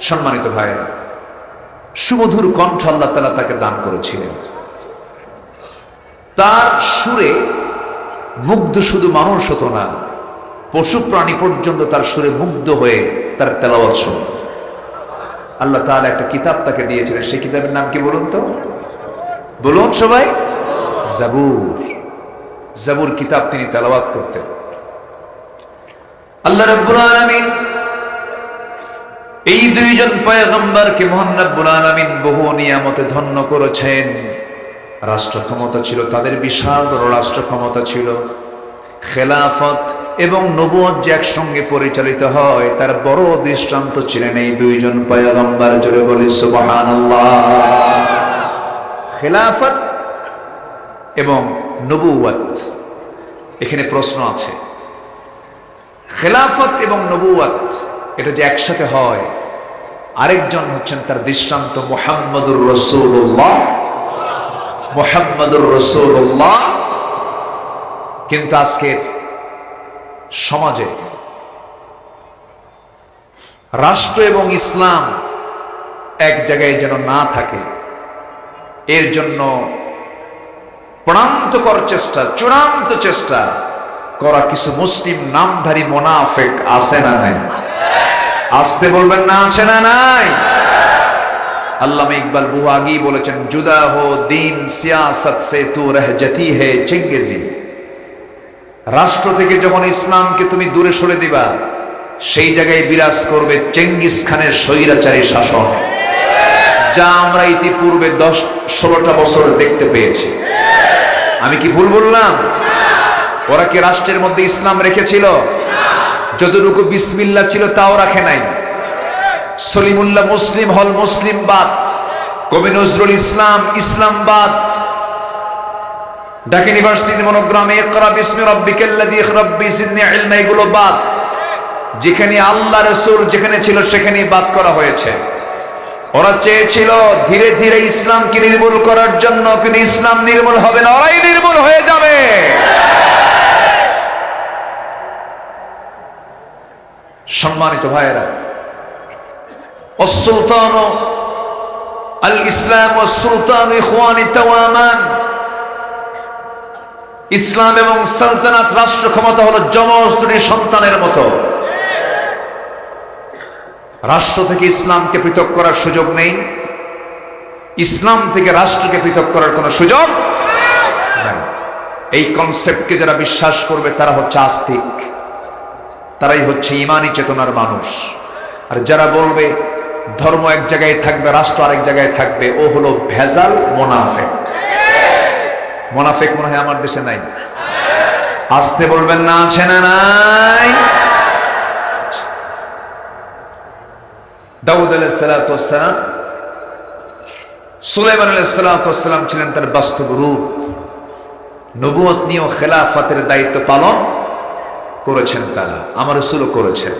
সম্মানিত ভাইরা, সুমধুর কণ্ঠ আল্লাহ তাআলা তাকে দান করেছিলেন। তার সুরে মুগ্ধ শুধু মানুষ হতো না, পশু প্রাণী পর্যন্ত তার সুরে মুগ্ধ হয়ে তার তেলাওয়াত শুনত। আল্লাহ তাআলা একটা কিতাব তাকে দিয়েছিলেন, সেই কিতাবের নাম কি বলুন তো? বলুন সবাই। জাবুর। জাবুর কিতাব তিনি তেলাওয়াত করতেন। আল্লাহ রাব্বুল আলামিন এই দুইজন পয়গম্বরকে মহান রাব্বুল আলামিন বহু নিয়ামতে ধন্য করেছেন। রাষ্ট্র ক্ষমতা ছিল তাদের, বিশাল বড় রাষ্ট্র ক্ষমতা ছিল। খেলাফত এবং নবুয়ত যে একসঙ্গে পরিচালিত হয় তার বড় দৃষ্টান্ত ছিলেন এই দুইজন পয়গম্বর। জোরে বলি সুবহানাল্লাহ। খেলাফত এবং নবুয়ত, এখানে প্রশ্ন আছে। খেলাফত এবং নবুয়ত এটা যে একসাথে হয়, আরেকজন হচ্ছেন তার দৃষ্টান্ত মুহাম্মদুর রাসূলুল্লাহ। মুহাম্মদুর রাসূলুল্লাহ। কিন্তু আজকে সমাজে রাষ্ট্র এবং ইসলাম এক জায়গায় যেন না থাকে, এর জন্য প্রাণান্তকর চেষ্টা, চূড়ান্ত চেষ্টা করা কিছু মুসলিম নামধারী মুনাফিক আছে না নাই? আসতে বলবেন না, আছে না নাই? আল্লামা ইকবাল বহু আগেই বলেছেন, জুদা হো দিন সিয়াসত সে তু রহ জাতি হে চেঙ্গেজি। রাষ্ট্র থেকে যখন ইসলামকে তুমি দূরে সরে দিবা, সেই জায়গায় বিরাজ করবে চেঙ্গিস খানের স্বৈরাচারী শাসন, যা আমরা ইতিপূর্বে 10-16টা বছর দেখতে পেয়েছি। আমি কি ভুল বললাম? ওরা কি রাষ্ট্রের মধ্যে ইসলাম রেখেছিল? যতটুকু বিসমিল্লাহ ছিল তাও রাখে নাই। সলিমুল্লাহ মুসলিম হল মুসলিমবাদ, কবি নজরুল ইসলাম ইসলামবাদ, ঢাকা ইউনিভার্সিটি মনোগ্রামে ইকরা বিসমি রাব্বিকাল্লাযী রাব্বি জিদনি ইলমা, এগুলো বাদ। যেখানে আল্লাহ রাসূল যেখানে ছিল সেখানেই বাদ করা হয়েছে। ওরা চেয়েছিল ধীরে ধীরে ইসলামকে নির্মূল করার জন্য, কিন্তু ইসলাম নির্মূল হবে না, ওরাই নির্মূল হয়ে যাবে। সম্মানিত ভাইয়েরা, السلطان الإسلام والسلطان إخوان التوامان। ইসলাম এবং সালতানাত, রাষ্ট্র ক্ষমতা হলো যমজ দুটি সন্তানের মতো। রাষ্ট্র থেকে ইসলামকে পৃথক করার সুযোগ নেই, ইসলাম থেকে রাষ্ট্রকে পৃথক করার কোনো সুযোগ নেই। এই কনসেপ্টকে যারা বিশ্বাস করবে তারা হচ্ছে আস্তিক, তারাই হচ্ছে ঈমানি চেতনার মানুষ। আর যারা বলবে ধর্ম এক জায়গায় থাকবে, রাষ্ট্র আরেক জায়গায় থাকবে, ও হলো ভেজাল মুনাফিক। মুনাফিক মনে হয় আমার দেশে নাই? আসতে বলবেন না, আছে না নাই? দাউদ আলাইহিস সালাতু ওয়াস সালাম, সুলাইমান আলাইহিস সালাতু ওয়াস সালাম ছিলেন তার বাস্তব রূপ। নবুয়ত নিয়ে খেলাফতের দায়িত্ব পালন করেছেন তারা, আমার রাসূলও করেছেন।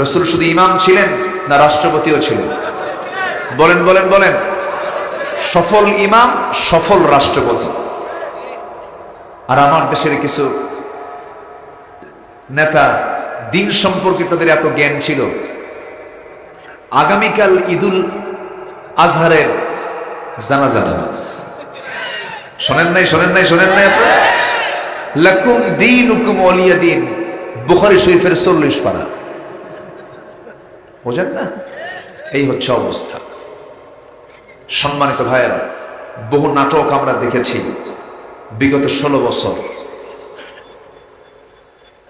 রাসূল শুধু ইমাম ছিলেন না রাষ্ট্রপতিও ছিলেন? বলেন বলেন বলেন। সফল ইমাম, সফল রাষ্ট্রপতি। আর আমার দেশের কিছু নেতা, দিন সম্পর্কে তাদের এত জ্ঞান ছিল, আগামীকাল ঈদুল আজহারের জানাজা নামাজ, শোনেন নাই শোনেন নাই শোনেন নাই আপনারা? লাকুম দীনুকুম ওয়ালিয়া দীন, বুখারী শরীফের 40 পারা। বোঝেন না? এই হচ্ছে অবস্থা। সম্মানিত ভাইয়েরা, বহু নাটক আমরা দেখেছি বিগত 16 বছর।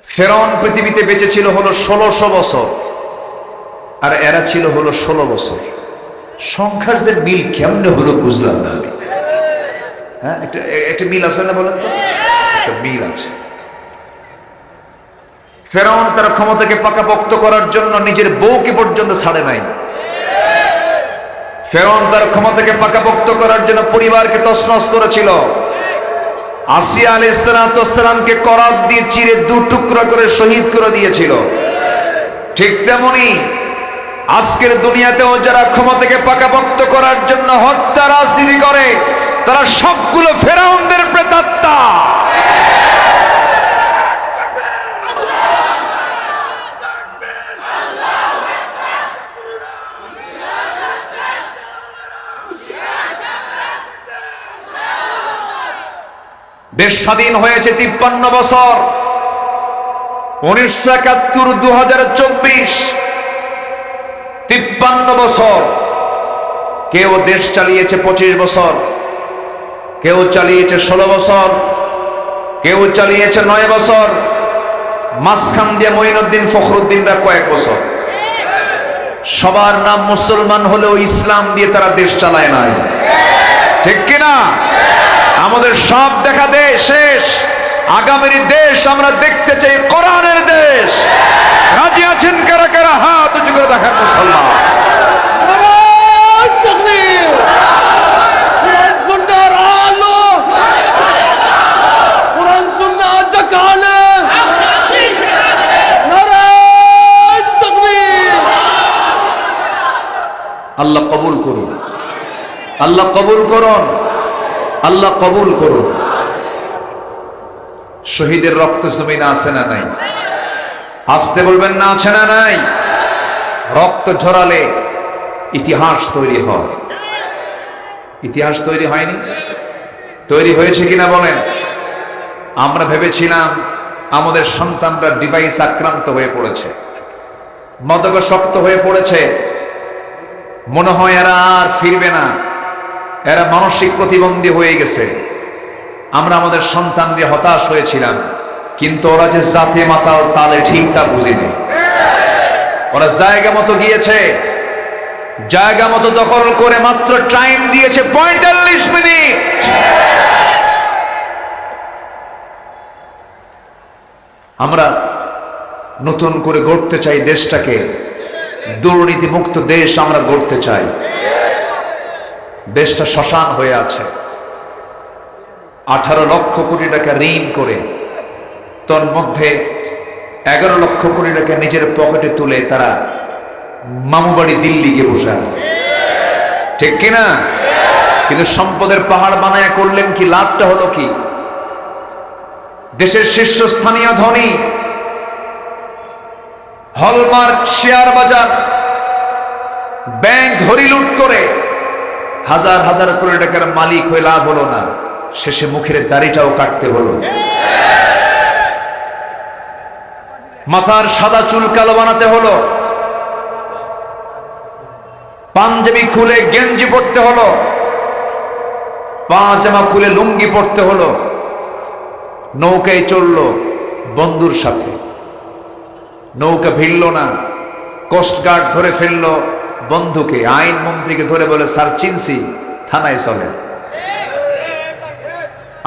ফেরাউন পৃথিবীতে বেঁচে ছিল হলো 1600 বছর, আর এরা ছিল হলো 16 বছর। সংখ্যার যে মিল কেমনে হলো বুঝলাম না আমি। হ্যাঁ, একটা মিল আছে না বলেন তো? একটা মিল আছে। ফেরাউন তার ক্ষমতাকে পাকাপোক্ত করার জন্য নিজের বউকে পর্যন্ত ছাড়ে নাই। ফেরাউন তার ক্ষমতাকে পাকাপোক্ত করার জন্য পরিবারকে তছনছ করেছিল। আসিয়া আলাইহিস সালামকে করাত দিয়ে চিরে 2 টুকরা করে শহীদ করে দিয়েছিল। ঠিক তেমনি আজকের দুনিয়াতেও যারা ক্ষমতাকে পাকাপোক্ত করার জন্য হত্যা রাজনীতি করে, তারা সবগুলো ফেরাউনদের প্রেতাত্মা। দেশ স্বাধীন হয়েছে 53 বছর, 1971, 2024, 53 বছর। কেউ দেশ চালিয়েছে 25 বছর, কেউ চালিয়েছে 16 বছর, কেউ চালিয়েছে 9 বছর, মাঝখান দিয়ে মঈনুদ্দিন ফখরুদ্দিনরা কয়েক বছর। সবার নাম মুসলমান হলেও ইসলাম দিয়ে তারা দেশ চালায় নাই, ঠিক কিনা? আমাদের সব দেখা দেশ শেষ, আগামীর দেশ আমরা দেখতে চাই কোরআনের দেশ। রাজি আছেন কারা কারা? হাত উঁচু করে দেখার মুসলমান। আল্লাহ কবুল করুন, আল্লাহ কবুল করুন, আল্লাহ কবুল করুন। শহীদের রক্ত জমিনে আছে না নাই? আসতে বলবেন না, আছে না নাই? রক্ত ঝরালে ইতিহাস তৈরি হয়। ইতিহাস তৈরি হয়নি? তৈরি হয়েছে কিনা বলেন? আমরা ভেবেছিলাম আমাদের সন্তানরা ডিভাইস আক্রান্ত হয়ে পড়েছে, মাদকাসক্ত হয়ে পড়েছে, মনে হয় এরা আর ফিরবে না, এরা মানসিক প্রতিবন্ধী হয়ে গেছে। আমরা আমাদের সন্তান দিয়ে হতাশ হয়েছিলাম, কিন্তু ওরা যে জাতে মাতাল তালে ঠিক তা বুঝিনি। ওরা জায়গা মতো গিয়েছে, জায়গা মতো দখল করে মাত্র টাইম দিয়েছে 45 মিনিট। আমরা নতুন করে গড়তে চাই দেশটাকে, দুর্নীতি মুক্ত দেশ আমরা গড়তে চাই। দেশটা শ্মশান হয়ে আছে। 18 লক্ষ কোটি টাকা ঋণ করে তোর মধ্যে 11 লক্ষ কোটি টাকা নিজের পকেটে তুলে তারা মামুবাড়ি দিল্লি গিয়ে বসে আছে, ঠিক কিনা? কিন্তু সম্পদের পাহাড় বানায়া করলেন কি? লাভটা হলো কি? দেশের শীর্ষস্থানীয় ধনী হলমার্ক শেয়ার বাজার, ব্যাংক হরিলুট করে হাজার হাজার কোটি টাকার মালিক হয়ে লাভ হলো না, শেষে মুখের দাড়িটাও কাটতে হলো। মাথার সাদা চুল কালো বানাতে হলো, পাঞ্জাবি খুলে গেঞ্জি পরতে হলো, পাজামা খুলে লুঙ্গি পরতে হলো। নৌকায় চললো বন্ধুর সাথে, নৌকা ভিড়ল না, কোস্টগার্ড ধরে ফেললো বন্ধুকে, আইন মন্ত্রীকে ধরে বলে স্যার চিনছি, থানায় চলে।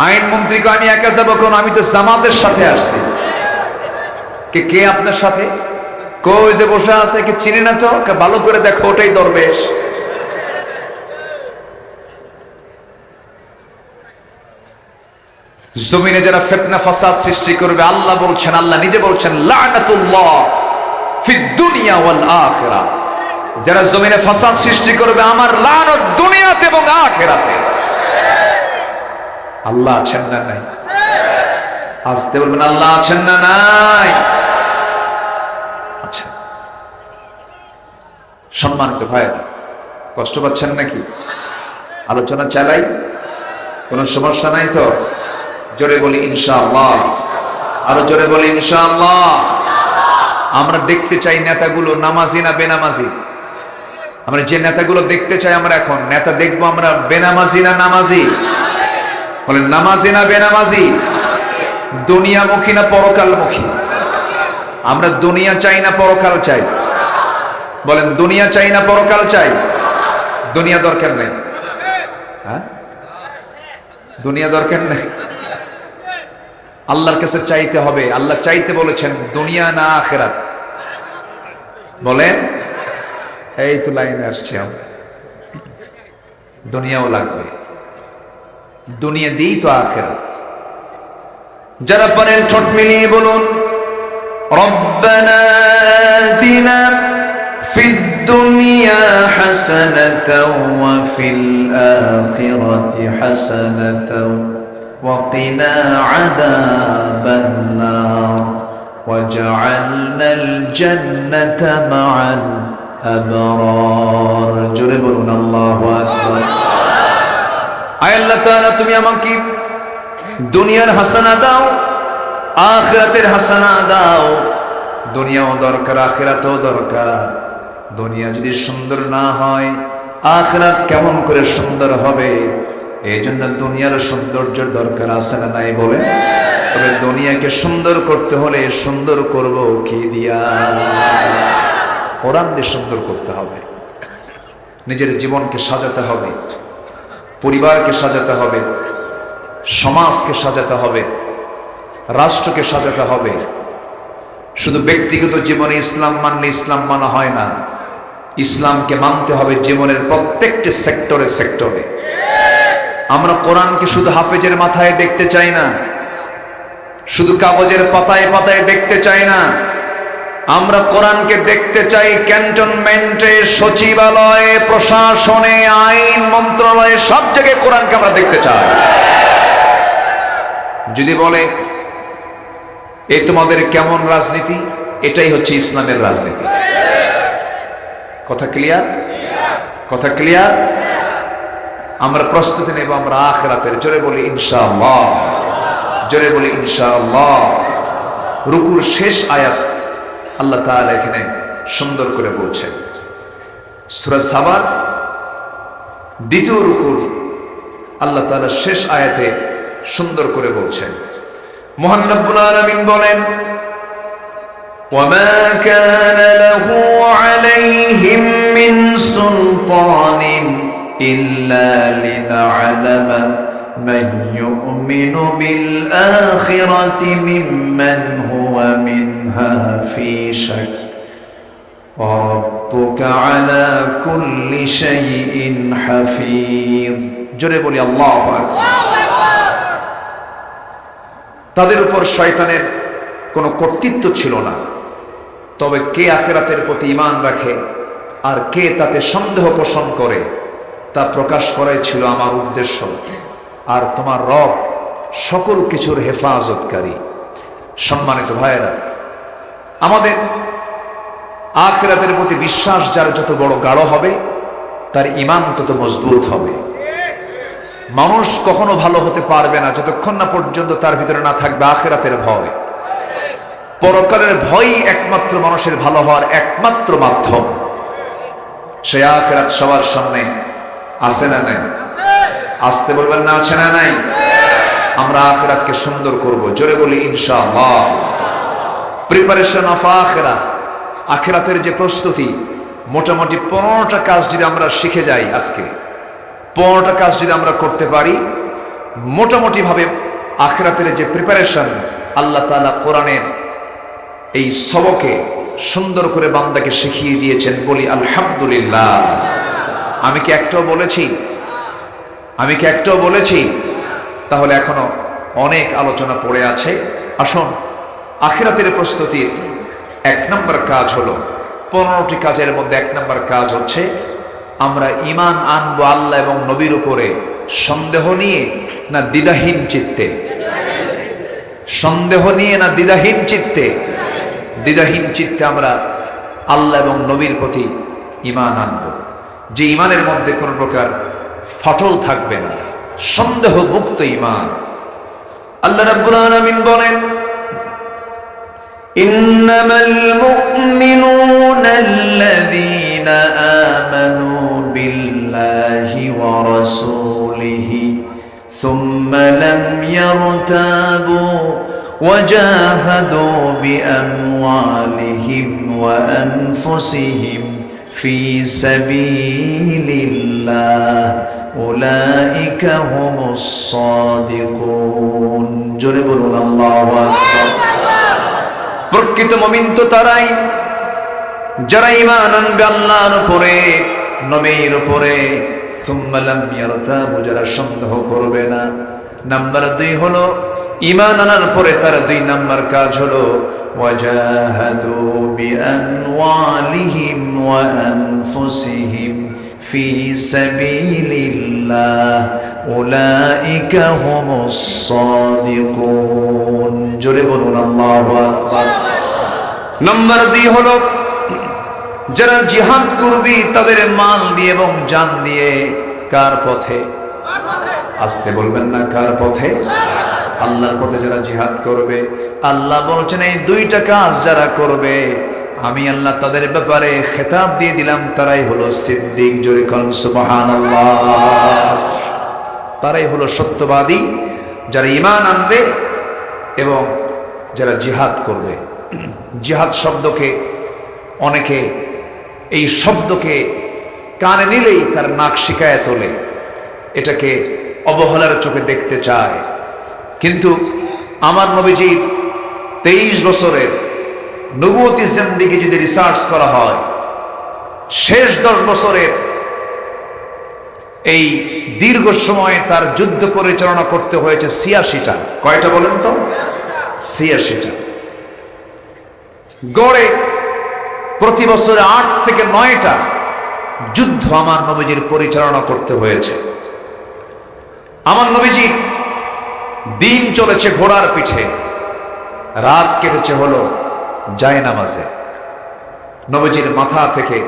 আইন মন্ত্রীকে আমি একা যাবো কোন? আমি তো জামাতের সাথে আসছি। কে কে আপনার সাথে? কই যে বসে আছে, কি চিনি না তো? ভালো করে দেখো, ওটাই দরবেশ। জমিনে যারা ফিতনা ফাসাদ সৃষ্টি করবে, আল্লাহ বলছেন, আল্লাহ নিজে বলছেন, লানাতুল্লাহ ফিদ দুনিয়া ওয়াল আখিরাহ। যারা জমিনে ফাসাদ সৃষ্টি করবে, আমার লানত দুনিয়াতে এবং আখিরাতে। আল্লাহ আছেন না নাই? আসতে বলবেন, আল্লাহ আছেন না নাই? আচ্ছা, সম্মানিত ভাইরা, কষ্ট পাচ্ছেন নাকি? আলোচনা চালাই, কোন সমস্যা নাই তো? জোরে বলি ইনশাআল্লাহ, আরো জোরে বলি ইনশাআল্লাহ। আমরা দেখতে চাই নেতাগুলো নামাজি না বেনামাজি? আমরা যে নেতাগুলো দেখতে চাই, আমরা এখন নেতা দেখবো আমরা বেনামাজি না নামাজি? বলেন, নামাজি না বেনামাজি? দুনিয়ামুখী না পরকালমুখী? আমরা দুনিয়া চাই না পরকাল চাই? বলেন, দুনিয়া চাই না পরকাল চাই? দুনিয়া দরকার নেই, হ্যাঁ? দুনিয়া দরকার নেই, আল্লাহর কাছে চাইতে হবে। আল্লাহ চাইতে বলেছেন দুনিয়া না আখিরাত? বলেন, এই তো লাইনে আসছে, দুনিয়াও লাগবে, দুনিয়া দিই তো আখিরাত। যারা পারেন ঠোঁট মিলিয়ে বলুন, রব্বানা আতিনা ফিদ দুনিয়া হাসানাতাও ওয়া ফিল আখিরাতি হাসানাতাও وقنا عذاب النار وجعلنا الجنة مع الأبرار জোরে বলুন আল্লাহু আকবার। আয় আল্লাহ তাআলা, তুমি আমাকে দুনিয়ার হাসানা দাও, আখিরাতের হাসানা দাও। দুনিয়াও দরকার, আখিরাতও দরকার। দুনিয়া যদি সুন্দর না হয়, আখিরাত কেমন করে সুন্দর হবে? এই জন্য দুনিয়ার সৌন্দর্যের দরকার আছে না নাই বলে? তবে দুনিয়াকে সুন্দর করতে হলে সুন্দর করব কি দিয়া? কোরআন দিয়ে সুন্দর করতে হবে। নিজের জীবনকে সাজাতে হবে, পরিবারকে সাজাতে হবে, সমাজকে সাজাতে হবে, রাষ্ট্রকে সাজাতে হবে। শুধু ব্যক্তিগত জীবনে ইসলাম মানলে ইসলাম মানা হয় না, ইসলামকে মানতে হবে জীবনের প্রত্যেকটি সেক্টরে সেক্টরে। আমরা কোরআনকে শুধু হাফেজের মাথায় দেখতে চাই না, শুধু কাগজের পাতায় পাতায় দেখতে চাই না। আমরা কোরআনকে দেখতে চাই ক্যান্টনমেন্টে, সচিবালয়ে, প্রশাসনে, আইন মন্ত্রণালয়ে, সব জায়গায় কোরআনকে আমরা দেখতে চাই। যদি বলে এই তোমাদের কেমন রাজনীতি, এটাই হচ্ছে ইসলামের রাজনীতি। কথা ক্লিয়ার? কথা ক্লিয়ার? আমরা প্রস্তুতি নেব আমরা আখিরাতের। জোরে বলি ইনশাআল্লাহ, জোরে বলি ইনশাআল্লাহ। রুকুর শেষ আয়াত আল্লাহ তাআলা এখানে সুন্দর করে বলছেন। সূরা সাবার দ্বিতীয় রুকুর আল্লাহ তাআলা শেষ আয়াতে সুন্দর করে বলছেন। মহান রব্বুল আলামিন বলেন, وما كان له عليهم من سلطان إلا لنعلم من يؤمن بالآخرة ممن هو منها في شك وربك على كل شيء حفيظ। জোরে বলি আল্লাহু আকবার। তাদের উপর শয়তানের কোনো কর্তৃত্ব ছিল না, তবে কে আখিরাতের প্রতি ঈমান রাখে আর কে তাতে সন্দেহ পোষণ করে তা প্রকাশ করাই ছিল আমার উদ্দেশ্য। আর তোমার রব সকল কিছুর হেফাজতকারী। সম্মানিত ভাইয়েরা, আমাদের আখিরাতের প্রতি বিশ্বাস যার যত বড় গাঢ় হবে, তার ঈমান তত মজবুত হবে। মানুষ কখনো ভালো হতে পারবে না যতক্ষণ না পর্যন্ত তার ভিতরে না থাকবে আখিরাতের ভয়। পরকালের ভয়ই একমাত্র মানুষের ভালো হওয়ার একমাত্র মাধ্যম। সে আখিরাত সবার সামনে আছে না নাই? আসতে বলবেন না, আছে না নাই? আমরা আখিরাতকে সুন্দর করব। জোরে বলি ইনশাআল্লাহ। প্রিপারেশন অফ আখিরাত, আখিরাতের যে প্রস্তুতি, মোটামুটি 15টা কাজ যদি আমরা শিখে যাই, আজকে 15টা কাজ যদি আমরা করতে পারি, মোটামুটি ভাবে আখিরাতের যে প্রিপারেশন আল্লাহ তাআলা কোরআনের এই সবকে সুন্দর করে বান্দাকে শিখিয়ে দিয়েছেন। বলি আলহামদুলিল্লাহ। আমি কি একটাও বলেছি? আমি কি একটাও বলেছি? তাহলে এখনো অনেক আলোচনা পড়ে আছে। আসুন, আখিরাতের প্রস্তুতির 1 নম্বর কাজ হলো, 15টি কাজের মধ্যে 1 নম্বর কাজ হচ্ছে আমরা ঈমান আনবো আল্লাহ এবং নবীর উপরে সন্দেহ নিয়ে না দ্বিধাহীন চিত্তে। সন্দেহ নিয়ে না দ্বিধাহীন চিত্তে? দ্বিধাহীন চিত্তে আমরা আল্লাহ এবং নবীর প্রতি ঈমান আনবো, যে ঈমানের মধ্যে কোনো প্রকার ফাটল থাকবে না, সন্দেহ মুক্ত ঈমান। আল্লাহ রাব্বুল আলামিন বলেন, ইন্নামাল মুমিনুনা আল্লাযীনা আমানু বিল্লাহি ওয়া রাসূলিহি সুম্মা লাম ইয়ারতাবু وجاهدوا بأموالهم وأنفسهم في سبيل الله أولئك هم الصادقون। জোরে বলুন আল্লাহু আকবার। প্রকৃত মুমিন তো তারাই যারা ঈমান আনবে আল্লাহর উপরে, নবীর উপরে, সুম্মা লাম ইয়ারতাবু, যারা সন্দেহ করবে না। নাম্বার 2 হলো ঈমান আনার পরে তার 2 নাম্বার কাজ হলো ওয়াজাহাদু বিআমওয়ালিহিম ওয়া আনফুসিহিম ফি সাবিলিল্লাহ উলাইকা হুমুস সাদিকুন। জোরে বলুন আল্লাহু আকবার। নাম্বার 2 হলো যারা জিহাদ করবে তাদের মাল দিয়ে এবং জান দিয়ে। কার পথে? আসতে বলবেন না, কার পথে? আল্লাহর পথে যারা জিহাদ করবে, আল্লাহ বলছেন এই দুইটা কাজ যারা করবে আমি আল্লাহ তাদের ব্যাপারে খেতাব দিয়ে দিলাম, তারাই হলো সিদ্দিক। জোরে কোন সুবহানাল্লাহ। তারাই হলো সত্যবাদী, যারা ঈমান আনবে এবং যারা জিহাদ করবে। জিহাদ শব্দকে অনেকে এই শব্দকে কানে নিলেই তার নাক শিকায় তোলে, এটাকে অবহেলার চোখে দেখতে চায়। কিন্তু আমার নবীজি 23 বছরের নবুয়তি জিন্দেগি যদি রিসার্চ করা হয়, শেষ 10 বছরের এই দীর্ঘ সময় তার যুদ্ধ পরিচালনা করতে হয়েছে 86টা। কয়টা বলেন তো? 86টা। গড়ে প্রতি বছরে 8 থেকে 9টা যুদ্ধ আমার নবীজির পরিচালনা করতে হয়েছে। আমার নবীজি দিন চলেছে ঘোড়ার পিঠে, রাত কেটেছে হলো জায়নামাজে। নবীজির মাথা থেকে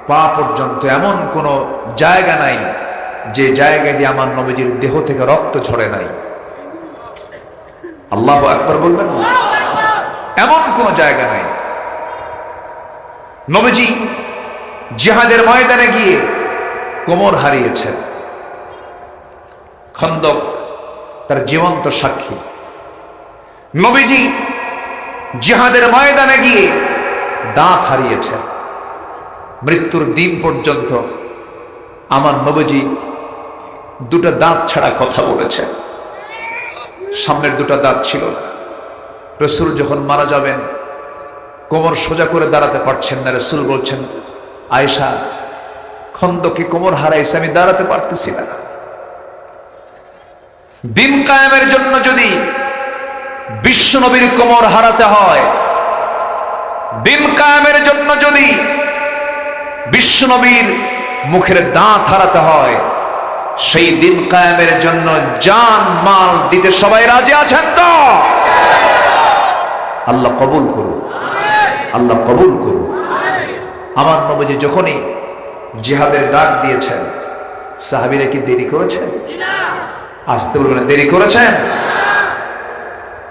পা পর্যন্ত এমন কোন জায়গা নাই যে জায়গা দিয়ে আমার নবীজির দেহ থেকে রক্ত ঝরে নাই। আল্লাহু আকবার বলবেন না? এমন কোন জায়গা নাই। নবীজি জিহাদের ময়দানে গিয়ে কোমর হারিয়েছেন। খন্দক তার জীবন্ত সাক্ষী। নবীজি জিহাদের ময়দানে গিয়ে দাঁত হারিয়েছেন। মৃত্যুর দিন পর্যন্ত আমার নবীজি দুটো দাঁত ছাড়া কথা বলেছেন। সামনের দুটো দাঁত ছিল না। রাসূল যখন মারা যাবেন কোমর সোজা করে দাঁড়াতে পারছেন না। রাসূল বলছেন, আয়েশা, খন্দকে কোমর হারাইছে, আমি দাঁড়াতে পারতেছি না। দিন কায়েমের জন্য যদি বিশ্ব নবীর কোমর হারাতে হয়, দিন কায়েমের জন্য যদি বিশ্ব নবীর মুখের দাঁত হারাতে হয়, সেই দিন কায়েমের জন্য জান মাল দিতে সবাই রাজি আছেন তো? আল্লাহ কবুল করুন, আল্লাহ কবুল করুন। আমার নবীজি যখনই জিহাদের ডাক দিয়েছেন, সাহাবীরা কি দেরি করেছেন? আসতে বলবেন, দেরি করেছেন?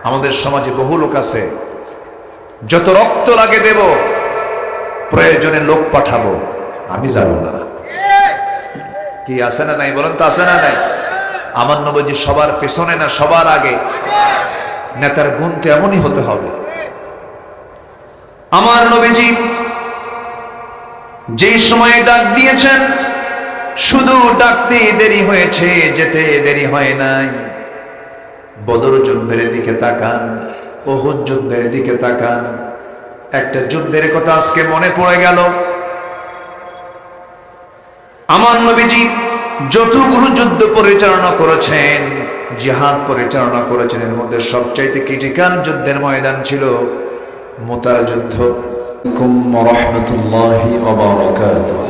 আমাদের সমাজে বহু লোক আছে, যত রক্ত লাগে দেব, প্রয়োজনে লোক পাঠাবো, আমি যাব না। কি আছে না নাই? বলেন তো, আছে না নাই? আমার নবীজি সবার পেছনে না, সবার আগে। নেতার গুণ তো এমনই হতে হবে। আমার নবীজি যেই সময়ে ডাক দিয়েছেন, শুধু ডাকতে দেরি হয়েছে, যেতে দেরি হয় নাই। বদর যুদ্ধের দিকে তাকান, উহুদ যুদ্ধের দিকে তাকান। একটা যুদ্ধের কথা আজকে মনে পড়ে গেল। আমার নবীজি যতগুলো যুদ্ধ পরিচালনা করেছেন, জিহাদ পরিচালনা করেছেন, এর মধ্যে সবচাইতে ক্রিটিক্যাল যুদ্ধের ময়দান ছিল মুতার যুদ্ধ। রাহমাতুল্লাহি ওয়া বারাকাতুহু।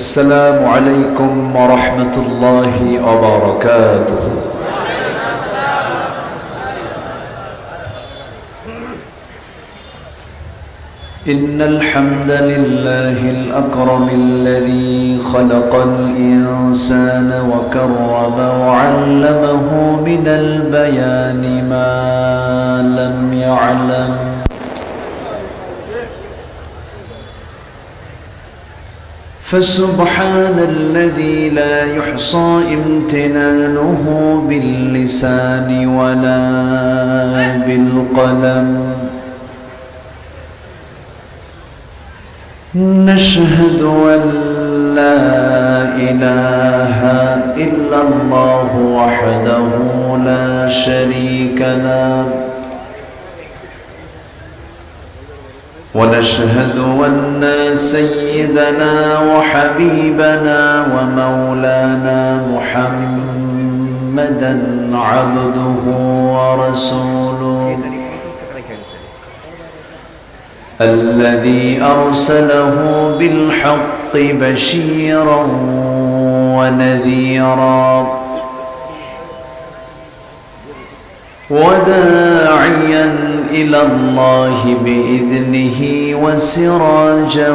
السلام عليكم ورحمة الله وبركاته. إن الحمد لله الأكرم الذي خلق الإنسان وكرم وعلمه من البيان ما لم يعلم. فسبحان الذي لا يحصى امتنانه باللسان ولا بالقلم. نشهد أن لا إله إلا الله وحده لا شريك له، ونشهد أن سيدنا وحبيبنا ومولانا محمدا عبده ورسوله الذي أرسله بالحق بشيرا ونذيرا وداعيا إلى الله بإذنه وسراجا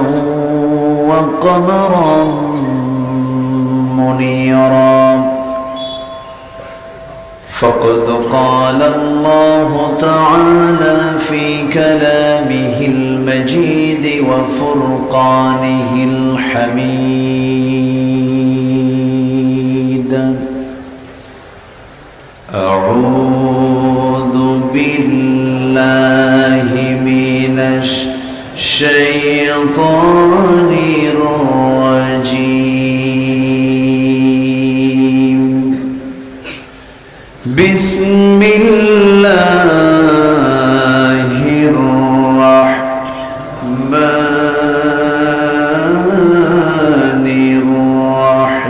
وقمرا منيرا فقد قال الله تعالى في كلامه المجيد وفرقانه الحميد أعوذ بالله من الشيطان الرجيم بسم الله الرحمن الرحيم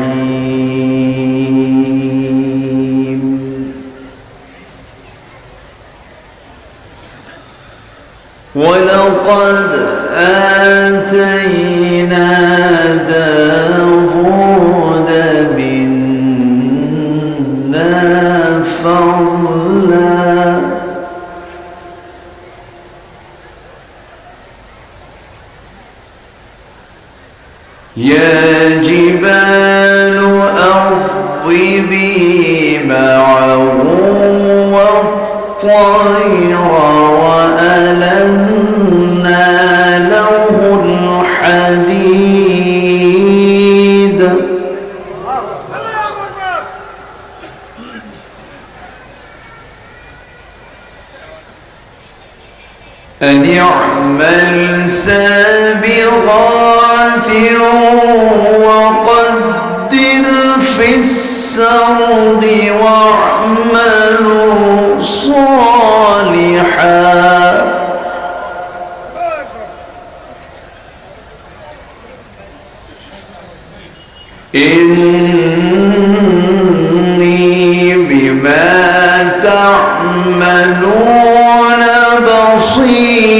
ولقد آتينا داود منا فضلا يا جبال أوبي معه والطير وألنا له الحديد أن اعمل سابغات وقدر في السرد واعملوا صالحا إني بما تعملون بصير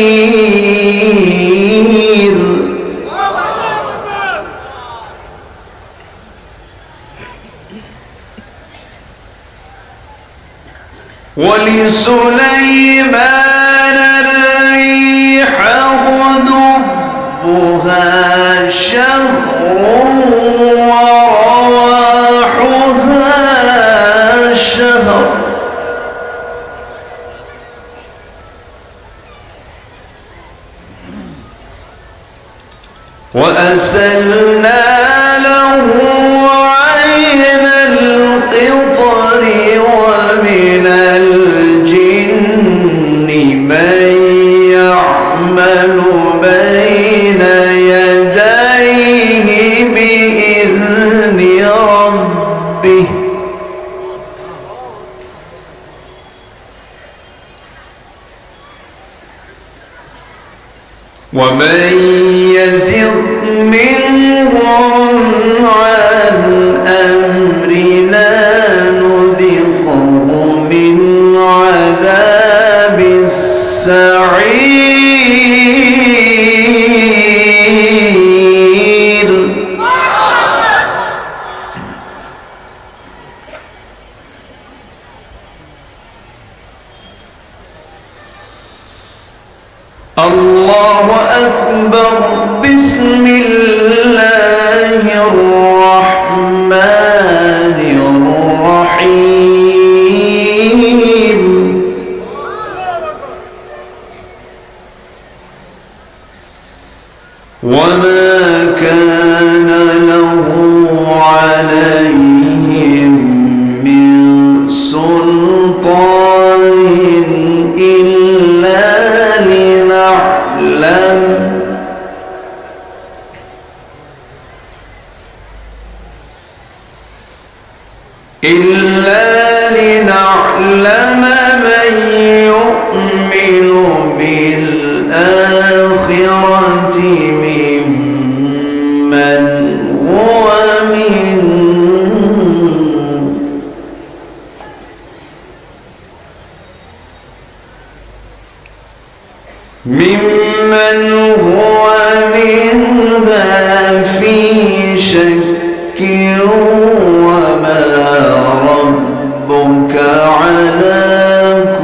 ولسليمان الريح غدوها شهر ورواحها شهر وأسلنا له عين القطر ومن الجن من يعمل بين يديه بإذن ربه ومن يزغ منهم عن أمرنا نذقه من عذاب السعير الله أكبر بسم الله الرحمن الرحيم وما كان له عليهم من سلطان إلا لنعلم من يؤمن بالآخرة ممن هو منها في شك وما ربك على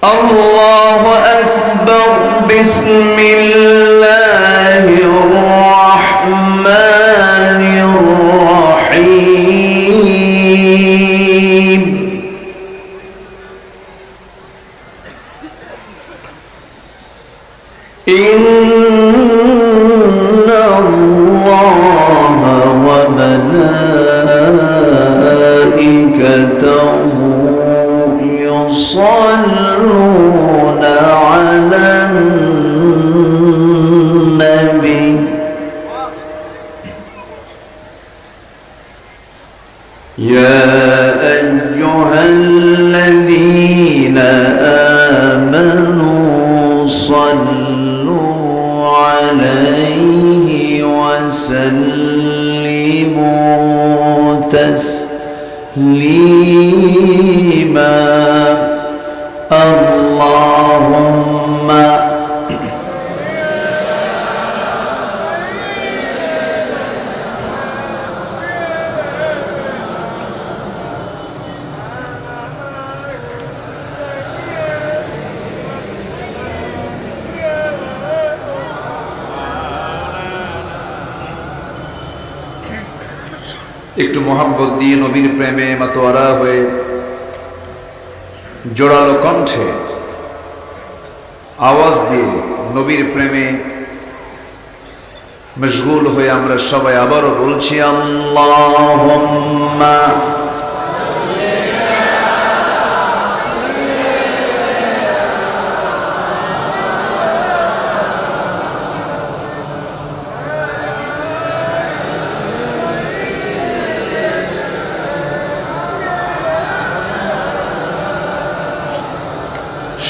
الله أكبر بسم الله الرحمن الرحيم إن الله وملائكته يصلون على النبي يا أيها الذين آمنوا صلوا عليه وسلموا تسليما اللهم একটু মোহাম্মত দিয়ে নবীর প্রেমে মাতোয়ারা হয়ে জোরালো কণ্ঠে আওয়াজ দিয়ে নবীর প্রেমে মশগুল হয়ে আমরা সবাই আবারও বলছি আল্লাহুম্মা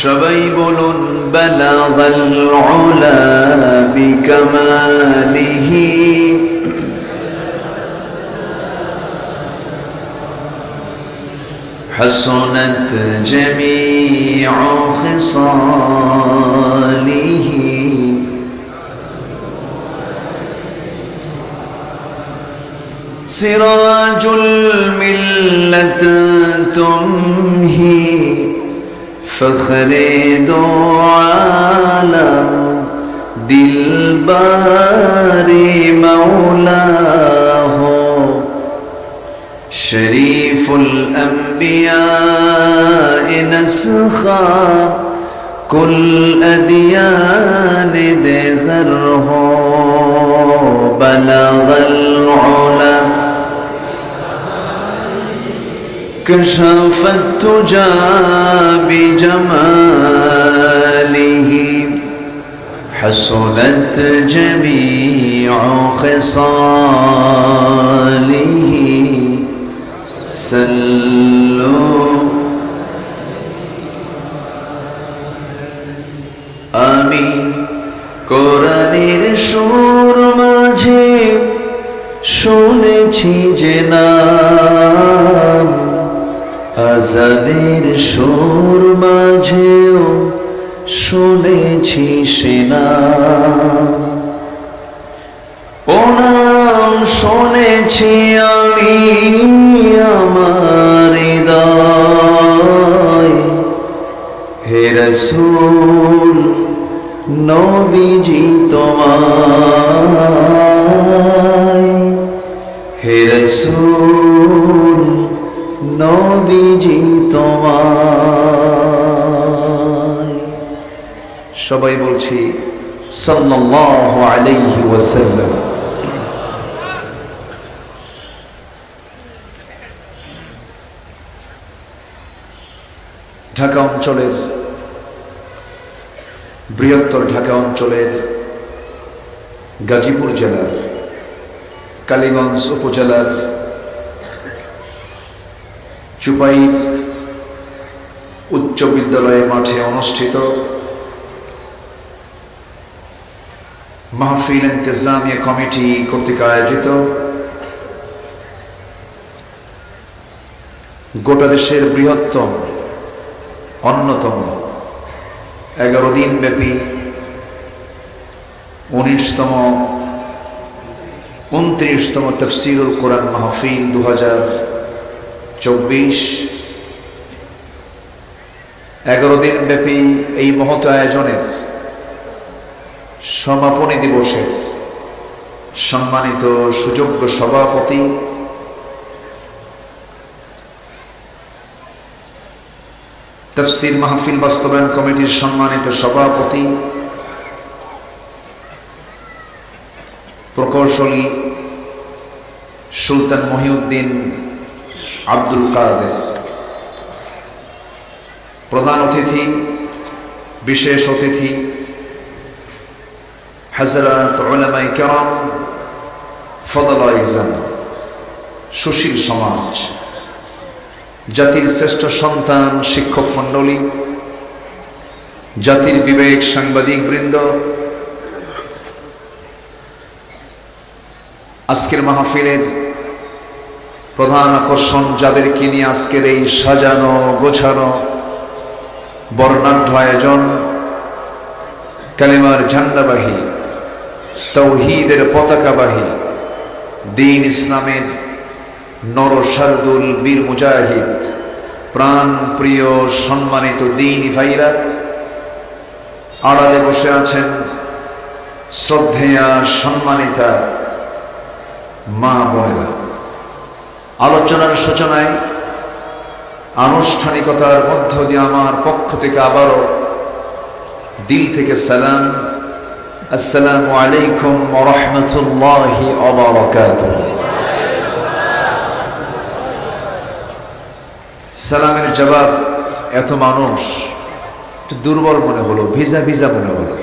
সবাই বলুন বালাগাল উলা বিকামালিহি হাসানাত জামিউ খিসালিহি সিরাজুল মিল্লাত তুমহি فخر دو عالم دلبار مولاه شريف الأنبياء نسخا كل أديان دغره بلغ العلا كشف التجى بجماله حصلت جميع خصاله سلوا آمين কোরআনের সুর মাঝে শুনেছি যে নাম আজানের সুর মাঝেও শুনেছি সে নাম ও নাম শুনেছি আমি আমার হৃদয় হে রাসূল নবীজি তোমায় হে রাসূল নবীজি তোমায় সবাই বলছি সাল্লাল্লাহু আলাইহি ওয়াসাল্লাম। ঢাকা অঞ্চলের বৃহত্তর ঢাকা অঞ্চলের গাজীপুর জেলার কালীগঞ্জ উপজেলার চুপাই উচ্চ বিদ্যালয় মাঠে অনুষ্ঠিত মাহফিল ইন্তেজামিয়া কমিটি কর্তৃক আয়োজিত গোটা দেশের বৃহত্তম অন্যতম 11 দিন ব্যাপী 29তম তাফসীরুল কোরআন মাহফিল 2024 11 দিন ব্যাপী এই মহৎ আয়োজনের সমাপনী দিবসে সম্মানিত সুযোগ্য সভাপতি তাফসীর মাহফিল বাস্তবায়ন কমিটির সম্মানিত সভাপতি প্রকৌশলী সুলতান মহিউদ্দিন আব্দুল কাদের, প্রধান অতিথি, বিশেষ অতিথি হযরত উলামায়ে কেরাম, ফদলাইজান, সুশীল সমাজ, জাতির শ্রেষ্ঠ সন্তান, শিক্ষক মণ্ডলী, জাতির বিবেক, সাংবাদিক বৃন্দ, আজকের মাহফিলের প্রধান আকর্ষণ যাদেরকে নিয়ে আজকের এই সাজানো গোছানো বর্ণাঢ্য আয়োজন, কালেমার ঝান্ডাবাহী, তাওহীদের পতাকাবাহী, দ্বীন ইসলামের নরশারদুল বীর মুজাহিদ, প্রাণ প্রিয় সম্মানিত দ্বীনি ভাইরা, আড়ালে বসে আছেন শ্রদ্ধেয়া সম্মানিতা মা বোনেরা। আলোচনার সূচনায় আনুষ্ঠানিকতার মধ্য দিয়ে আমার পক্ষ থেকে আবারও দিল থেকে সালাম, আসসালামু আলাইকুম ওয়া রাহমাতুল্লাহি ওয়া বারাকাতুহু। সালামের জবাব এত মানুষ একটু দুর্বল মনে হলো, ভিজা ভিজা মনে হলো।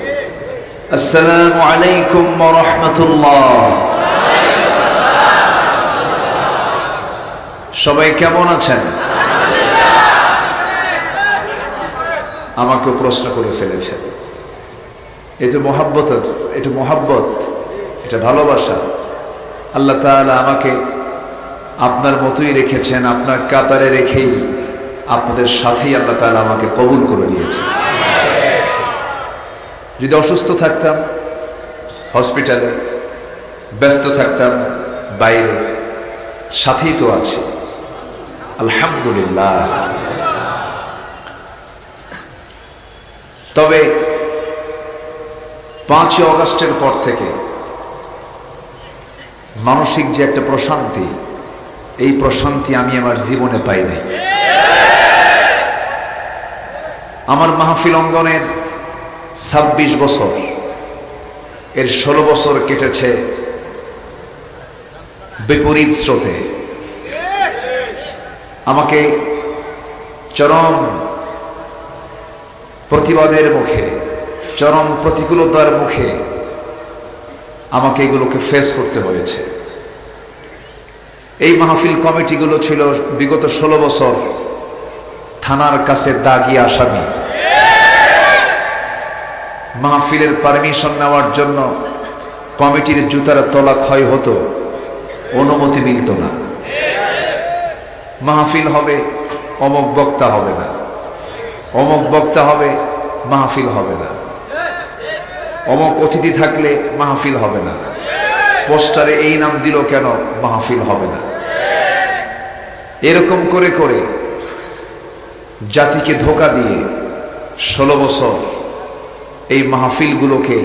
আসসালামু আলাইকুম ওয়া রাহমাতুল্লাহ। সবাই কেমন আছেন? আমাকে প্রশ্ন করে ফেলেছেন। এটা মহাব্বত, এটা মহাব্বত, এটা ভালোবাসা। আল্লাহ তাআলা আমাকে আপনার মতোই রেখেছেন, আপনার কাতারে রেখেই আপনাদের সাথেই আল্লাহ তাআলা আমাকে কবুল করে নিয়েছেন। যদি অসুস্থ থাকতাম হসপিটালে, ব্যস্ত থাকতাম বাইরে, সাথেই তো আছে, আলহামদুলিল্লাহ। তবে 5 অগস্টের পর থেকে মানসিক যে একটা প্রশান্তি, এই প্রশান্তি আমি আমার জীবনে পাই নাই। আমার মাহফিল অঙ্গনের 26 বছর, এর 16 বছর কেটেছে বিপরীত স্রোতে। আমাকে চরম প্রতিবাদের মুখে, চরম প্রতিকূলতার মুখে আমাকে এগুলোকে ফেস করতে হয়েছে। এই মাহফিল কমিটিগুলো ছিল বিগত 16 বছর থানার কাছে দাগি আসামি। মাহফিলের পারমিশন নেওয়ার জন্য কমিটির জুতার তলা ক্ষয় হতো, অনুমতি মিলত না। মাহফিল হবে, অমুক বক্তা হবে না, অমুক বক্তা হবে, মাহফিল হবে না, অমুক অতিথি থাকলে মাহফিল হবে না, পোস্টারে এই নাম দিল কেন, মাহফিল হবে না। এরকম করে করে জাতিকে ধোঁকা দিয়ে 16 বছর এই মাহফিলগুলোকে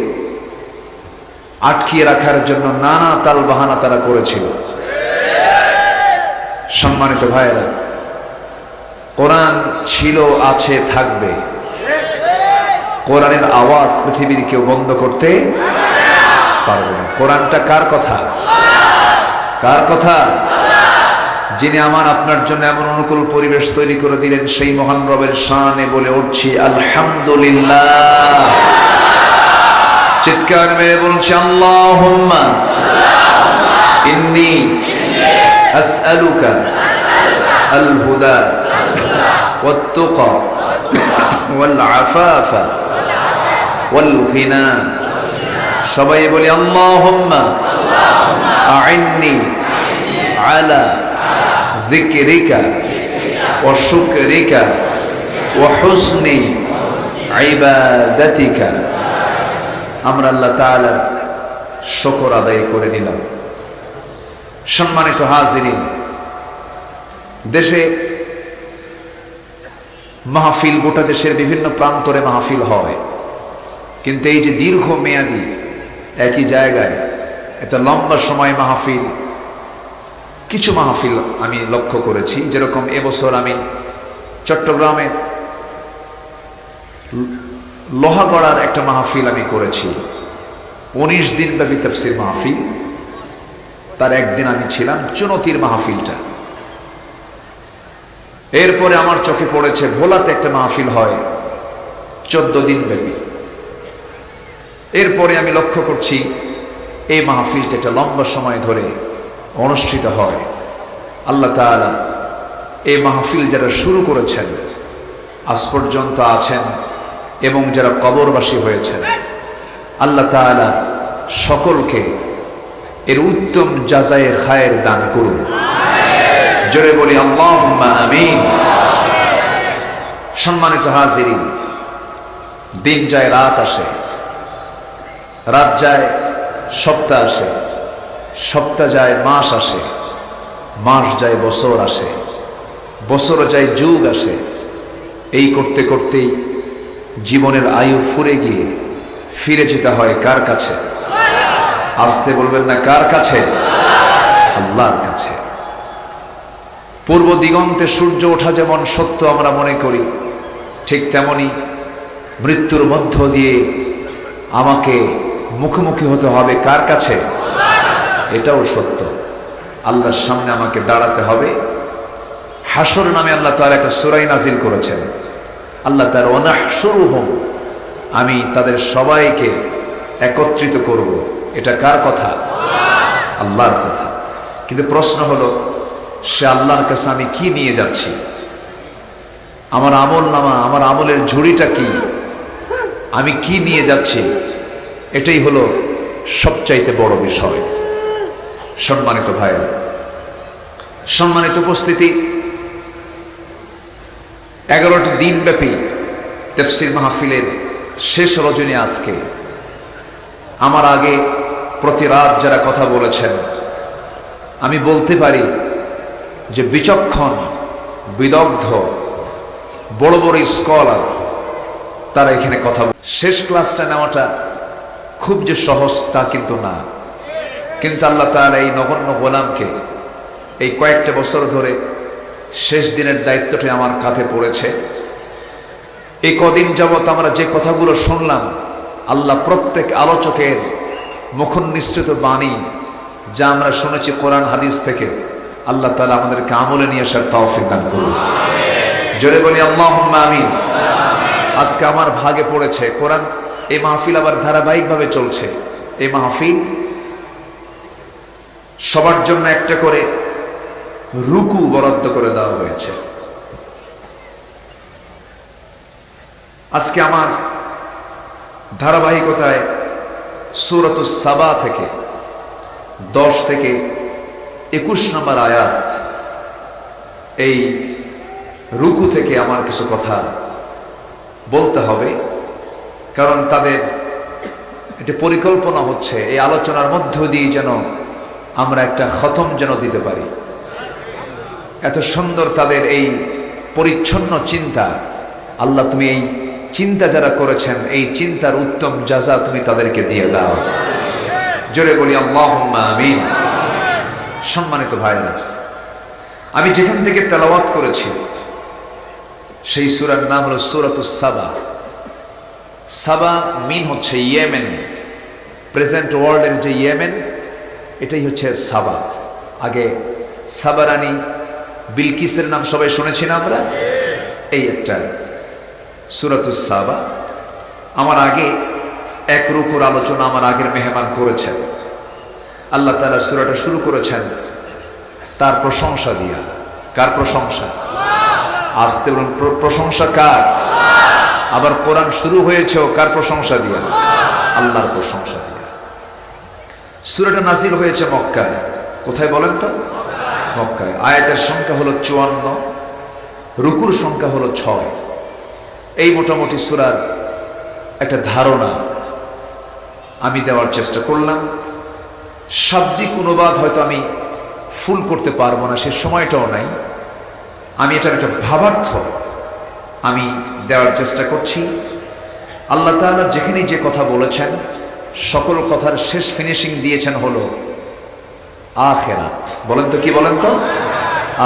আটকিয়ে রাখার জন্য নানা তাল বাহানা তারা করেছিল। সম্মানিত ভাইয়েরা, কোরআন ছিল, আছে, থাকবে। কোরআনের আওয়াজ পৃথিবীর কেউ বন্ধ করতে পারবে না। কোরআনটা কার কথা? কার কথা? যিনি আমার আপনার জন্য এমন অনুকূল পরিবেশ তৈরি করে দিলেন, সেই মহান রবের শানে বলে উঠছি আলহামদুলিল্লাহ। চিৎকার মেরে বলছি আল্লাহুম্মা ইন্নী আসআলুকা আল হুদা ওয়াত তুকা ওয়াল আফাফা ওয়াল গিনা। সবাই বলি আল্লাহুম্মা আইন্নি আলা যিকরিকা ওয়া শুকরিকা ওয়া হুসনি ইবাদাতিকা। আমরা আল্লাহ তাআলার শুকর আদায় করে নিলাম। সম্মানিত হাজিরিন, দেশে মাহফিল গোটা দেশের বিভিন্ন প্রান্তরে মাহফিল হয়, কিন্তু এই যে দীর্ঘ মেয়াদী একই জায়গায় এত লম্বা সময় মাহফিল, কিছু মাহফিল আমি লক্ষ্য করেছি। যেরকম এবছর আমি চট্টগ্রামে লোহাগড়ার একটা মাহফিল আমি করেছি, 19 দিন ব্যাপী তাফসীর মাহফিল। তার একদিন আমি ছিলাম চুনতির মাহফিলটা। এরপরে আমার চোখে পড়েছে ভোলাতে একটা মাহফিল হয় 14 দিন ব্যাপী। এরপরে আমি লক্ষ্য করছি এই মাহফিলটা একটা লম্বা সময় ধরে অনুষ্ঠিত হয়। আল্লাহ তাআলা এই মাহফিল যারা শুরু করেছেন আজ পর্যন্ত আছেন এবং যারা কবরবাসী হয়েছেন, আল্লাহ তাআলা সকলকে এর উত্তম জাযায়ে খায়ের দান করুন। জোরে বলি আল্লাহুম্মা আমিন। সম্মানিত হাজিরিন, দিন যায় রাত আসে, রাত যায় সপ্তাহ আসে, সপ্তাহ যায় মাস আসে, মাস যায় বছর আসে, বছর যায় যুগ আসে। এই করতে করতেই জীবনের আয়ু ফুরে গিয়ে ফিরে যেতে হয় কার কাছে? আসতে বলবেন না, কার কাছে? আল্লাহর কাছে। পূর্ব দিগন্তে সূর্য ওঠা যেমন সত্য আমরা মনে করি, ঠিক তেমনি মৃত্যুর মধ্য দিয়ে আমাকে মুখোমুখি হতে হবে কার কাছে? এটাও সত্য। আল্লাহর সামনে আমাকে দাঁড়াতে হবে। হাসর নামে আল্লাহ তাআলা একটা সূরা নাজিল করেছেন। আল্লাহ তাআলা ওয়ানাহশুরুহুম, আমি তাদের সবাইকে একত্রিত করব। এটা কার কথা? আল্লাহর কথা। কিন্তু প্রশ্ন হলো, সে আল্লাহর কাছে আমি কি নিয়ে যাচ্ছি? আমার আমল নামা, আমার আমলের ঝুড়িটা কি? আমি কি নিয়ে যাচ্ছি? এটাই হলো সবচাইতে বড় বিষয়। সম্মানিত ভাইরা, সম্মানিত উপস্থিতি, 11টি দিন ব্যাপী তাফসীর মাহফিলের শেষ রজনী আজকে। আমার আগে প্রতি রাত যারা কথা বলেছেন, আমি বলতে পারি যে বিচক্ষণ, বিদগ্ধ, বড় বড় স্কলার তারা এখানে কথা শেষ ক্লাসটা নেওয়াটা খুব যে সহজ তা কিন্তু না। কিন্তু আল্লাহ তাআলা এই নগণ্য গোলামকে এই কয়েকটা বছর ধরে শেষ দিনের দায়িত্বটি আমার কাঁধে পড়েছে। এই কদিন যাবৎ আমরা যে কথাগুলো শুনলাম, আল্লাহ প্রত্যেক আলোচকের মুখনিসৃত বাণী যা আমরা শুনেছি কোরআন হাদিস থেকে, আল্লাহ তাআলা আমাদেরকে আমলে নিয়ে আসার তৌফিক দান করুন। জোরে বলি আল্লাহুম্মা আমিন। আজকে আমার ভাগে পড়েছে কোরআন, এই মাহফিল আবার ধারাবাহিকভাবে চলছে। এই মাহফিল সবার জন্য একটা করে রুকু বরাদ্দ করে দেওয়া হয়েছে। আজকে আমার ধারাবাহিকতায় সূরাতুস সাবা থেকে 10 থেকে 21 নম্বর আয়াত, এই রুকু থেকে আমার কিছু কথা বলতে হবে। কারণ তাদের একটা পরিকল্পনা হচ্ছে এই আলোচনার মধ্য দিয়ে যেন আমরা একটা খতম যেন দিতে পারি। এত সুন্দর তাদের এই পরিচ্ছন্ন চিন্তা। আল্লাহ, তুমি এই চিন্তা যারা করেছেন, এই চিন্তার উত্তম জাযা তুমি তাদেরকে দিয়ে দাও। জোরে বলি আল্লাহুম্মা আমিন। সম্মানিত ভাইরা, আমি যেখান থেকে তেলাওয়াত করেছি সেই সূরার নাম হলো সূরাতুস সাবা। সাবা মিন হচ্ছে ইয়েমেন, প্রেজেন্ট ওয়ার্ল্ডের যে ইয়েমেন, এটাই হচ্ছে সাবা। আগে সাবা রানী বিলকিসের নাম সবাই শুনেছি না আমরা? এই একটা সূরাতুস সাবা। আমার আগে এক রুকুর আলোচনা আমার আগের মেহমান করেছেন। আল্লাহ তাআলা সূরাটা শুরু করেছেন তার প্রশংসা দিয়া। কার প্রশংসা? আসতে বলুন, প্রশংসা কার? আবার কোরআন শুরু হয়েছেও কার প্রশংসা দিয়া? আল্লাহর প্রশংসা দিয়া। সূরাটা নাযিল হয়েছে মক্কায়। কোথায় বলেন তো? মক্কায়। আয়াতের সংখ্যা হলো 54, রুকুর সংখ্যা হলো 6। এই মোটামুটি সূরার একটা ধারণা আমি দেওয়ার চেষ্টা করলাম। শাব্দিক অনুবাদ হয়তো আমি ফুল করতে পারবো না, সে সময়টাও নাই। আমি এটার একটা ভাবার্থ আমি দেওয়ার চেষ্টা করছি। আল্লাহ তাআলা যেখানে যে কথা বলেছেন সকল কথার শেষ ফিনিশিং দিয়েছেন হলো আখিরাত। বলেন তো, কি বলেন তো?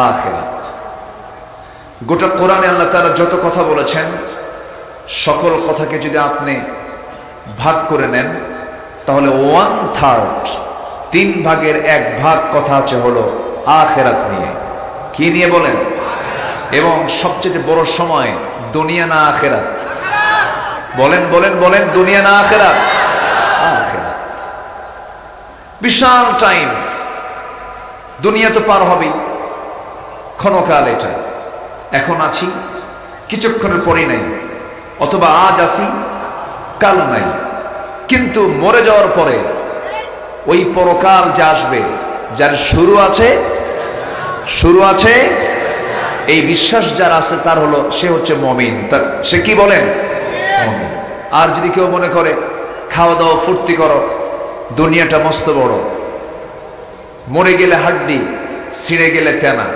আখিরাত। গোটা কোরআনে আল্লাহ তাআলা যত কথা বলেছেন সকল কথাকে যদি আপনি ভাগ করে নেন তাহলে 1/3, 3/1 কথা আছে হলো আখিরাত নিয়ে। কি নিয়ে বলেন? এবং সবচেয়ে বড় সময় দুনিয়া না আখিরাত? বলেন বলেন বলেন, দুনিয়া না আখিরাত? আখিরাত। বিশাল টাইম। দুনিয়া তো পার হবেই, ক্ষণকাল। এটা এখন আছি, কিছুক্ষণের পরেই নাই, অথবা আজ আছি কাল নাই। কিন্তু মরে যাওয়ার পরে ওই পরকাল যে আসবে, যার শুরু আছে এই বিশ্বাস যার আছে তার হলো, সে হচ্ছে মুমিন। সে কি বলেন? মুমিন। আর যদি কেউ মনে করে খাওয়া দাওয়া ফুর্তি করো, দুনিয়াটা মস্ত বড়, মরে গেলে হাড্ডি, ছিঁড়ে গেলে তেনা,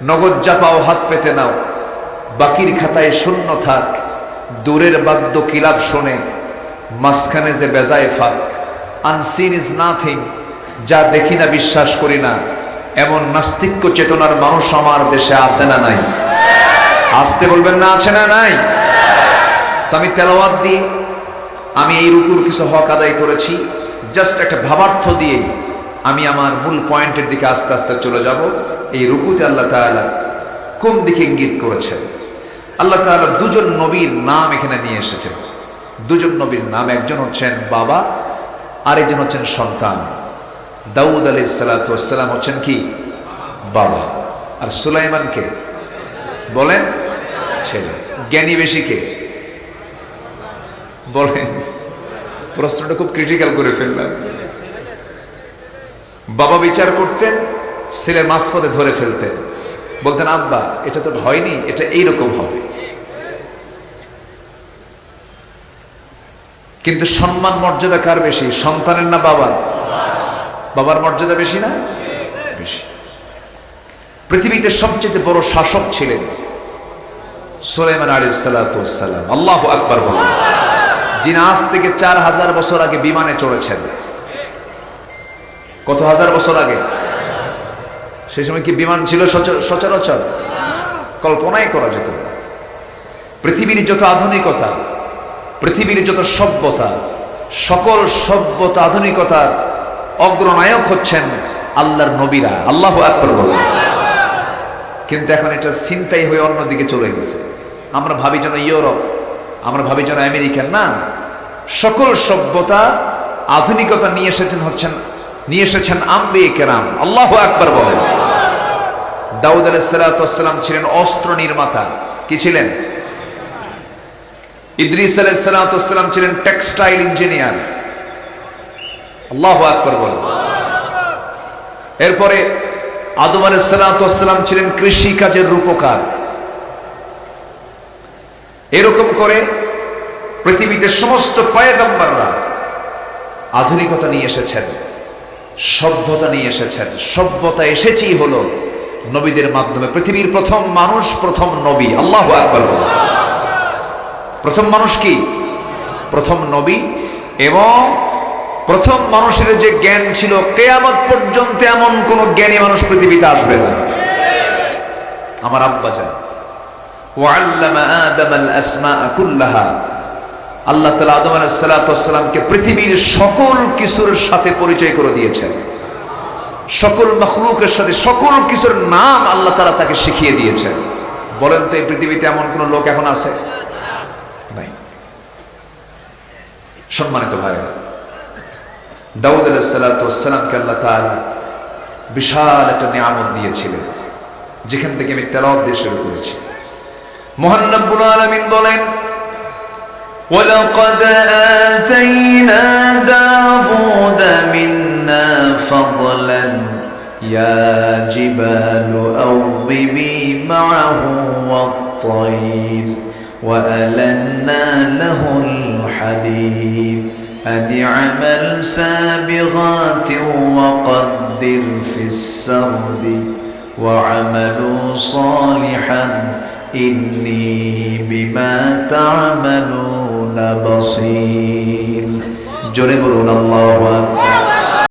নগদ জাপাও হাত পেতে নাও, বাকির খাতায় শূন্য থাক, দূরের বাদ্য কিলাপ শোনে, মাঝখানে যে বেজায় ফাঁক, আনসিন ইজ নাথিং, যা দেখি না বিশ্বাস করি না, এমন নাস্তিক্য চেতনার মানুষ আমার দেশে আছে না নাই? আসতে বলবেন না, আছে না নাই? তো আমি তেলাওয়াত দিয়ে আমি এই রুকুর কিছু হক আদায় করেছি, জাস্ট একটা ভাবার্থ দিয়ে আমি আমার মূল পয়েন্টের দিকে আস্তে আস্তে চলে যাব। এই রুকুতে আল্লাহ তাআলা কোন দিকে ইঙ্গিত করেছেন? আল্লাহ তাআলা দুজন নবীর নাম এখানে নিয়ে এসেছেন। দুজন নবীর নাম, একজন হচ্ছেন বাবা, আরেকজন হচ্ছেন সন্তান। দাউদ আলাইহিস সালাতু ওয়াস সালাম হচ্ছেন কি? বাবা। আর সুলাইমান কে? বলেন, ছেলে। জ্ঞানী বেশি কে? বলেন। প্রশ্নটা খুব ক্রিটিক্যাল করে ফেললাম। বাবা বিচার করতেন, ছেলে মাঝপথে ধরে ফেলতেন, বলতেন আব্বা এটা তো হয়নি, এটা এইরকম হবে। কিন্তু সম্মান মর্যাদা কার বেশি, সন্তানের না বাবার? বাবার মর্যাদা বেশি না? বেশি। পৃথিবীতে সবচেয়ে বড় শাসক ছিলেন সুলাইমান আলাইহিস সালাতু ওয়াস সালাম। আল্লাহু আকবার বলেন। যিনি আজ থেকে 4000 বছর আগে বিমানে চড়েছেন। কত হাজার বছর আগে? সেই সময় কি বিমান ছিল সচরাচর? কল্পনাই করা যেত না। পৃথিবীর যত আধুনিকতা, পৃথিবীর যত সভ্যতা, সকল সভ্যতা আধুনিকতার অগ্রনায়ক হচ্ছেন আল্লাহর নবীরা। আল্লাহু আকবার বলেন। কিন্তু এখন এটা চিন্তাই হয়ে অন্যদিকে চলে গেছে। আমরা ভাবি যেন ইউরোপ, আমরা ভাবি যেন আমেরিকা। না, সকল সভ্যতা আধুনিকতা নিয়ে এসেছেন আম্বিয়ে কেরাম। আল্লাহু আকবার বলেন। দাউদ আলাইহিস সালাতু ওয়াস সালাম ছিলেন অস্ত্র নির্মাতা। কি ছিলেন? ইদ্রিস আলাইহিস সালাতু ওয়াস সালাম ছিলেন টেক্সটাইল ইঞ্জিনিয়ার। আল্লাহু আকবার বলেন। এরপরে আদম আলাইহিস সালাতু ওয়াস সালাম ছিলেন কৃষি কাজের রূপকার। এরকম করে পৃথিবীতে সমস্ত পয়গম্বররা আধুনিকতা নিয়ে এসেছেন, সভ্যতা নিয়ে এসেছেন। সভ্যতা এসেছেই হলো নবীদের মাধ্যমে। পৃথিবীর প্রথম মানুষ, প্রথম নবী। আল্লাহু আকবার বলেন। প্রথম মানুষ কি? প্রথম নবী। এবং প্রথম মানুষের যে জ্ঞান ছিল, কিয়ামত পর্যন্ত এমন কোন জ্ঞানী মানুষ পৃথিবীতে আসবে না। আমার আব্বা জান ওয়াল্লামা আদামাল আসমাআ কুল্লাহা, আল্লাহ তাআলা আদম আলাইহিস সালাতু ওয়াস সালামকে পৃথিবীর সকল কিছুর সাথে পরিচয় করে দিয়েছেন। সকল মাখলুকের সাথে সকল কিছুর নাম আল্লাহ তাআলা তাকে শিখিয়ে দিয়েছেন। বলেন তো এই পৃথিবীতে এমন কোন লোক এখন আছে? নাই। সম্মানিত ভাইরা, দাউদ আলাইহিস সালাতু ওয়াস সালামকে আল্লাহ তাআলা বিশাল একটা নিয়ামত দিয়েছিলেন, যেখান থেকে আমি তেলাওয়াত দিয়ে শুরু করেছি। মহান রব্বুল আলামিন বলেন, وَلَقَدْ آتَيْنَا دَاوُودَ مِنَّا فَضْلًا يَا جِبَالُ أَوِّبِي مَعَهُ وَالطَّيْرَ وَأَلَنَّا لَهُ الْحَدِيدَ أَنِ اعْمَلْ سَابِغَاتٍ وَقَدِّرْ فِي السَّرْدِ وَاعْمَلُوا صَالِحًا ইন্নী বিমা তা'মালুনা বাসীর। জোরে বলুন আল্লাহু আকবার।